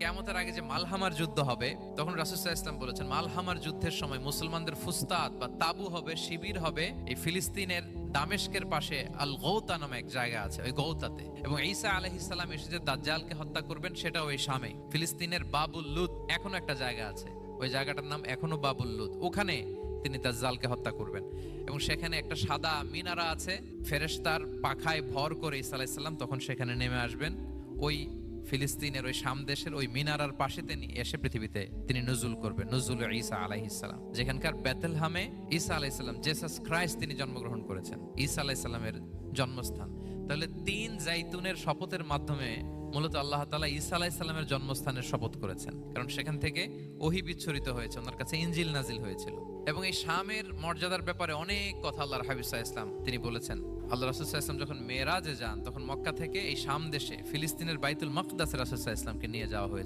কিয়ামতের আগে যে মালহামার যুদ্ধ হবে, তখন রাসূল সাল্লাল্লাহু আলাইহি ওয়াসাল্লাম বলেছেন মালহামার যুদ্ধের সময় মুসলমানদের ফুস্তাদ বা তাবু হবে, শিবির হবে এই ফিলিস্তিনের দামেস্কের পাশে আল গৌতা নামে এক জায়গা আছে, ওই গৌতাতে। এবং ঈসা আলাইহিস সালাম এসে যে দাজ্জালকে হত্যা করবেন সেটাও ওই শামে। ফিলিস্তিনের বাবুল লুদ এখনো একটা জায়গা আছে, ওই জায়গাটার নাম এখনো বাবুল লুদ, ওখানে তিনি দাজ্জালকে হত্যা করবেন। এবং সেখানে একটা সাদা মিনারা আছে, ফেরেশতার পাখায় ভর করে ঈসা আলাইহিস সালাম তখন সেখানে নেমে আসবেন। ওই ফিলিস্তিনের ওই শাম দেশের ওই মিনারার পাশে তিনি এসে পৃথিবীতে তিনি নুজুল করবেন, নুজুল ঈসা আলাইহিস সালাম। যেখানকার বেথলহামে ঈসা আলাইহিস সালাম, জেসাস ক্রাইস্ট তিনি জন্মগ্রহণ করেছেন, ঈসা আলাইহিস সালামের জন্মস্থান। তাহলে 3 জাইতুনের শপথের মাধ্যমে মূলত আল্লাহ তাআলা ঈসা আলাইহিস সালামের জন্মস্থানের শপথ করেছেন, কারণ সেখান থেকে ওহী বিচ্ছুরিত হয়েছে, ওনার কাছে ইনজিল নাজিল হয়েছিল। এবং এই শামের মর্যাদার ব্যাপারে অনেক কথা আল্লাহর হাবিব সাল্লাল্লাহু আলাইহি ওয়াসাল্লাম তিনি বলেছেন। আল্লাহ রাসূল সাল্লাল্লাহু আলাইহি ওয়াসাল্লাম যখন মেরাজে যান, তখন মক্কা থেকে এই শাম দেশে ফিলিস্তিনের বাইতুল মাকদাসে রাসূল সাল্লাল্লাহু আলাইহি ওয়াসাল্লামকে নিয়ে যাওয়া হয়েছে।